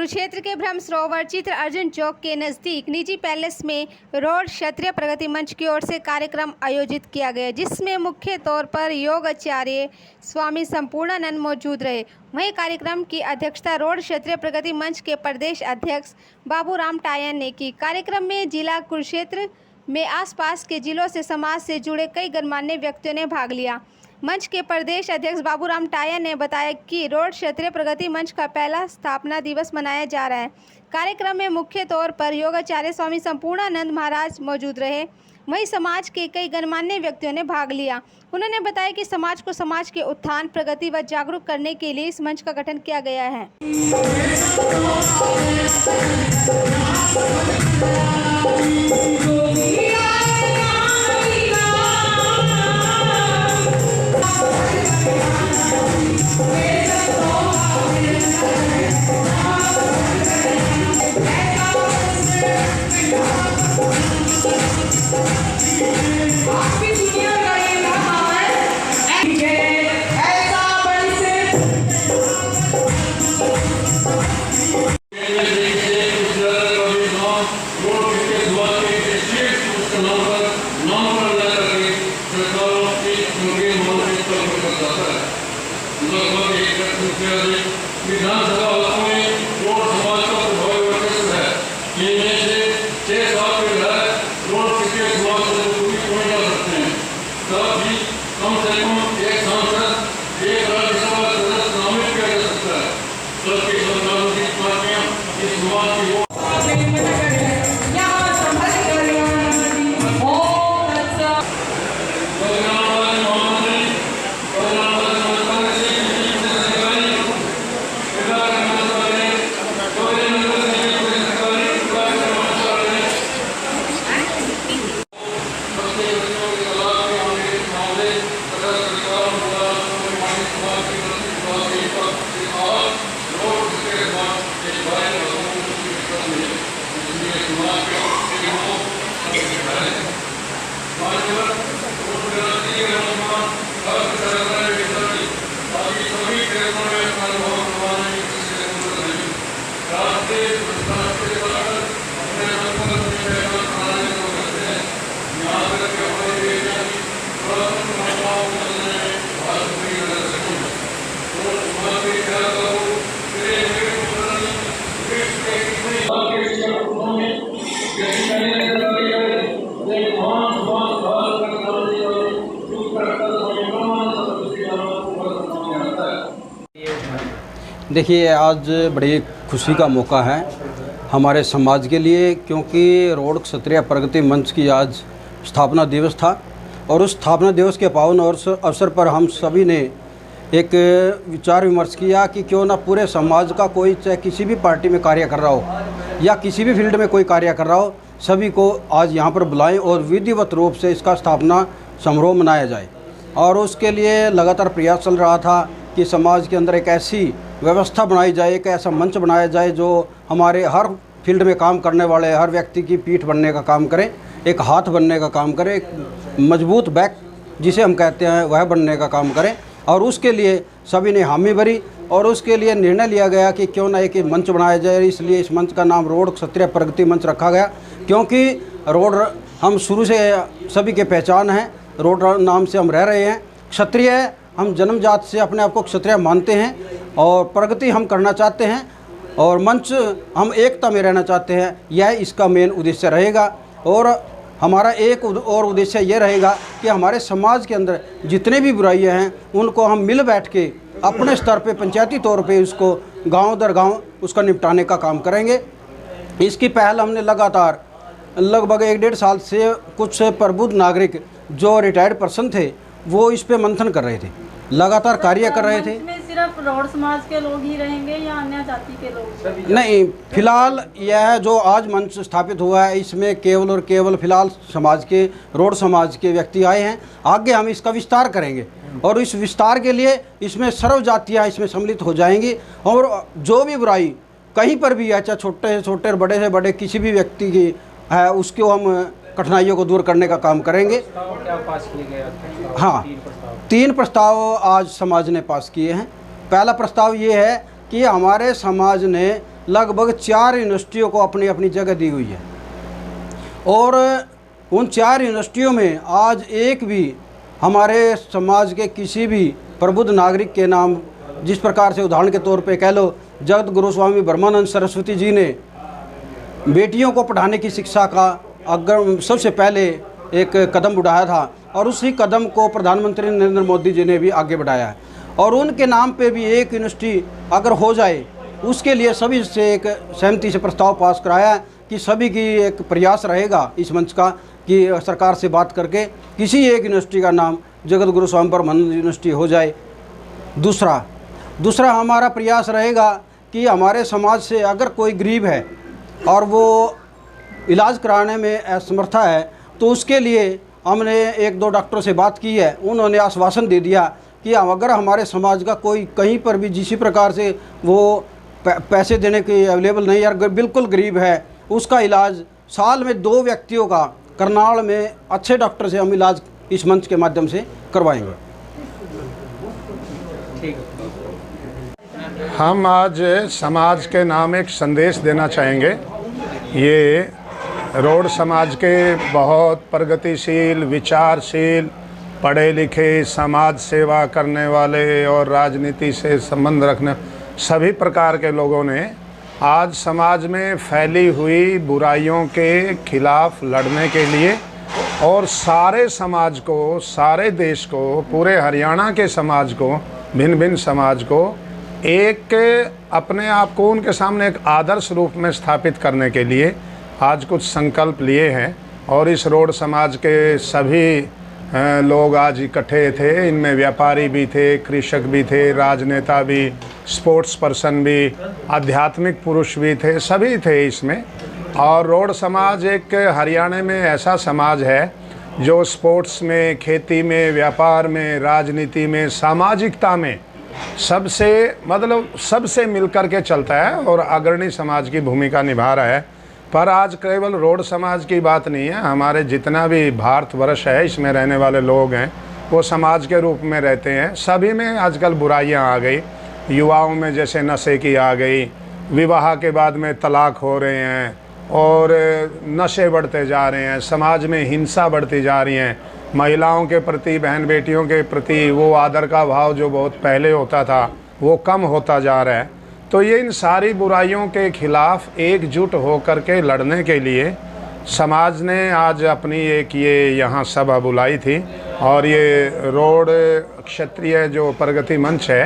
कुरुक्षेत्र के ब्रह्म सरोवर चित्र अर्जुन चौक के नज़दीक निजी पैलेस में रोड क्षत्रिय प्रगति मंच की ओर से कार्यक्रम आयोजित किया गया, जिसमें मुख्य तौर पर योग आचार्य स्वामी संपूर्णानंद मौजूद रहे। वहीं कार्यक्रम की अध्यक्षता रोड क्षत्रिय प्रगति मंच के प्रदेश अध्यक्ष बाबूराम टायन ने की। कार्यक्रम में जिला कुरुक्षेत्र में आसपास के जिलों से समाज से जुड़े कई गणमान्य व्यक्तियों ने भाग लिया। मंच के प्रदेश अध्यक्ष बाबूराम टायन ने बताया कि रोड क्षत्रिय प्रगति मंच का पहला स्थापना दिवस मनाया जा रहा है। कार्यक्रम में मुख्य तौर पर योगाचार्य स्वामी संपूर्णानंद महाराज मौजूद रहे। वहीं समाज के कई गणमान्य व्यक्तियों ने भाग लिया। उन्होंने बताया कि समाज को समाज के उत्थान, प्रगति व जागरूक करने के लिए इस मंच का गठन किया गया है। विधानसभा हलकों में रोड समाज का प्रभावी वर्चस्व है। इनमें से 6-7 विधायक रोड क्षेत्रीय समाज से पूरी पहुंच जा सकते हैं। साथ ही कम से कम एक सांसद, एक राज्यसभा सदस्य नामित किया जा सकता है। सबकी सरकारों की पार्टियां इस समाज की देखिए, आज बड़ी खुशी का मौका है हमारे समाज के लिए, क्योंकि रोड क्षत्रिय प्रगति मंच की आज स्थापना दिवस था और उस स्थापना दिवस के पावन अवसर पर हम सभी ने एक विचार विमर्श किया कि क्यों ना पूरे समाज का कोई, चाहे किसी भी पार्टी में कार्य कर रहा हो या किसी भी फील्ड में कोई कार्य कर रहा हो, सभी को आज यहाँ पर बुलाएं और विधिवत रूप से इसका स्थापना समारोह मनाया जाए। और उसके लिए लगातार प्रयास चल रहा था कि समाज के अंदर एक ऐसी व्यवस्था बनाई जाए, एक ऐसा मंच बनाया जाए जो हमारे हर फील्ड में काम करने वाले हर व्यक्ति की पीठ बनने का काम करे, एक हाथ बनने का काम करे, एक मजबूत बैक जिसे हम कहते हैं वह बनने का काम करे। और उसके लिए सभी ने हामी भरी और उसके लिए निर्णय लिया गया कि क्यों ना एक मंच बनाया जाए। इसलिए इस मंच का नाम रोड क्षत्रिय प्रगति मंच रखा गया, क्योंकि रोड हम शुरू से सभी के पहचान है, रोड नाम से हम रह रहे हैं। क्षत्रिय हम जन्मजात से अपने आप को क्षत्रिय मानते हैं और प्रगति हम करना चाहते हैं और मंच हम एकता में रहना चाहते हैं। यह इसका मेन उद्देश्य रहेगा। और हमारा एक और उद्देश्य यह रहेगा कि हमारे समाज के अंदर जितने भी बुराइयां हैं उनको हम मिल बैठ के अपने स्तर पे पंचायती तौर पे उसको गांव दर गांव उसका निपटाने का काम करेंगे। इसकी पहल हमने लगातार लगभग 1-1.5 साल से कुछ प्रबुद्ध नागरिक जो रिटायर्ड पर्सन थे वो इस पे मंथन कर रहे थे, लगातार कार्य कर रहे थे। इसमें सिर्फ रोड समाज के लोग ही रहेंगे या अन्य जाति के लोग? नहीं, फिलहाल यह जो आज मंच स्थापित हुआ है इसमें केवल और केवल फिलहाल समाज के, रोड समाज के व्यक्ति आए हैं। आगे हम इसका विस्तार करेंगे और इस विस्तार के लिए इसमें सर्व जातियाँ इसमें सम्मिलित हो जाएंगी और जो भी बुराई कहीं पर भी है, चाहे छोटे से छोटे और बड़े से बड़े किसी भी व्यक्ति की है, उसको हम कठिनाइयों को दूर करने का काम करेंगे। क्या पास किए गए? हाँ, 3 प्रस्ताव आज समाज ने पास किए हैं। पहला प्रस्ताव ये है कि हमारे समाज ने लगभग 4 यूनिवर्सिटियों को अपनी अपनी जगह दी हुई है और उन 4 यूनिवर्सिटियों में आज एक भी हमारे समाज के किसी भी प्रबुद्ध नागरिक के नाम, जिस प्रकार से उदाहरण के तौर पे कह लो जगत गुरु स्वामी ब्रह्मानंद सरस्वती जी ने बेटियों को पढ़ाने की शिक्षा का अगर सबसे पहले एक कदम उठाया था और उसी कदम को प्रधानमंत्री नरेंद्र मोदी जी ने भी आगे बढ़ाया है और उनके नाम पे भी एक यूनिवर्सिटी अगर हो जाए उसके लिए सभी से एक सहमति से प्रस्ताव पास कराया है कि सभी की एक प्रयास रहेगा इस मंच का कि सरकार से बात करके किसी एक यूनिवर्सिटी का नाम जगत गुरु स्वामी ब्रह्मानंद यूनिवर्सिटी हो जाए। दूसरा हमारा प्रयास रहेगा कि हमारे समाज से अगर कोई गरीब है और वो इलाज कराने में असमर्था है तो उसके लिए हमने 1-2 डॉक्टरों से बात की है। उन्होंने आश्वासन दे दिया कि अगर हमारे समाज का कोई कहीं पर भी जिस प्रकार से वो पैसे देने के अवेलेबल नहीं है, बिल्कुल गरीब है, उसका इलाज साल में 2 व्यक्तियों का करनाल में अच्छे डॉक्टर से हम इलाज इस मंच के माध्यम से करवाएंगे। हम आज समाज के नाम एक संदेश देना चाहेंगे। ये रोड समाज के बहुत प्रगतिशील, विचारशील, पढ़े लिखे, समाज सेवा करने वाले और राजनीति से संबंध रखने सभी प्रकार के लोगों ने आज समाज में फैली हुई बुराइयों के खिलाफ लड़ने के लिए और सारे समाज को, सारे देश को, पूरे हरियाणा के समाज को, भिन्न भिन्न समाज को एक अपने आप को उनके सामने एक आदर्श रूप में स्थापित करने के लिए आज कुछ संकल्प लिए हैं। और इस रोड समाज के सभी लोग आज इकट्ठे थे। इनमें व्यापारी भी थे, कृषक भी थे, राजनेता भी, स्पोर्ट्स पर्सन भी, आध्यात्मिक पुरुष भी थे, सभी थे इसमें। और रोड समाज एक हरियाणा में ऐसा समाज है जो स्पोर्ट्स में, खेती में, व्यापार में, राजनीति में, सामाजिकता में सबसे मिलकर के चलता है और अग्रणी समाज की भूमिका निभा रहा है। पर आज केवल रोड समाज की बात नहीं है, हमारे जितना भी भारतवर्ष है इसमें रहने वाले लोग हैं वो समाज के रूप में रहते हैं। सभी में आजकल बुराइयां आ गई, युवाओं में जैसे नशे की आ गई, विवाह के बाद में तलाक हो रहे हैं और नशे बढ़ते जा रहे हैं, समाज में हिंसा बढ़ती जा रही है, महिलाओं के प्रति, बहन बेटियों के प्रति वो आदर का भाव जो बहुत पहले होता था वो कम होता जा रहा है। तो ये इन सारी बुराइयों के खिलाफ एकजुट होकर के लड़ने के लिए समाज ने आज अपनी एक ये यहाँ सभा बुलाई थी। और ये रोड क्षत्रिय जो प्रगति मंच है,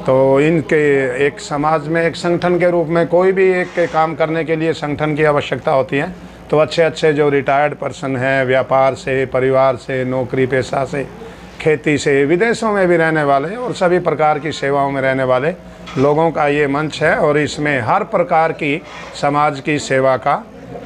तो इनके एक समाज में एक संगठन के रूप में कोई भी एक काम करने के लिए संगठन की आवश्यकता होती है। तो अच्छे जो रिटायर्ड पर्सन हैं, व्यापार से, परिवार से, नौकरी पेशा से, खेती से, विदेशों में भी रहने वाले और सभी प्रकार की सेवाओं में रहने वाले लोगों का ये मंच है। और इसमें हर प्रकार की समाज की सेवा का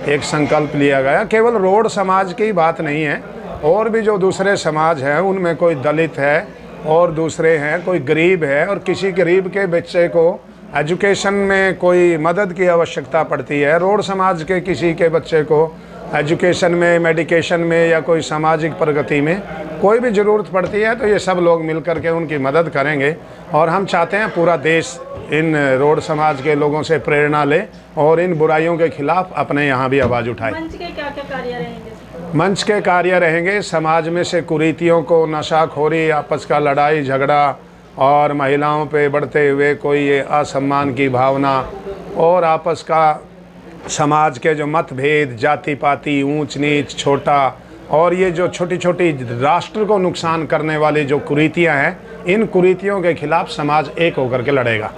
एक संकल्प लिया गया। केवल रोड समाज की बात नहीं है, और भी जो दूसरे समाज हैं उनमें कोई दलित है और दूसरे हैं, कोई गरीब है और किसी गरीब के बच्चे को एजुकेशन में कोई मदद की आवश्यकता पड़ती है, रोड समाज के किसी के बच्चे को एजुकेशन में, मेडिकेशन में या कोई सामाजिक प्रगति में कोई भी ज़रूरत पड़ती है, तो ये सब लोग मिलकर के उनकी मदद करेंगे। और हम चाहते हैं पूरा देश इन रोड समाज के लोगों से प्रेरणा ले और इन बुराइयों के खिलाफ अपने यहाँ भी आवाज़ उठाए। मंच के क्या क्या कार्य रहेंगे? मंच के कार्य रहेंगे समाज में से कुरीतियों को, नशाखोरी, आपस का लड़ाई झगड़ा और महिलाओं पे बढ़ते हुए कोई ये असम्मान की भावना और आपस का समाज के जो मतभेद, जाति पाति, ऊंच नीच, छोटा और ये जो छोटी छोटी राष्ट्र को नुकसान करने वाली जो कुरीतियां हैं, इन कुरीतियों के खिलाफ समाज एक होकर के लड़ेगा।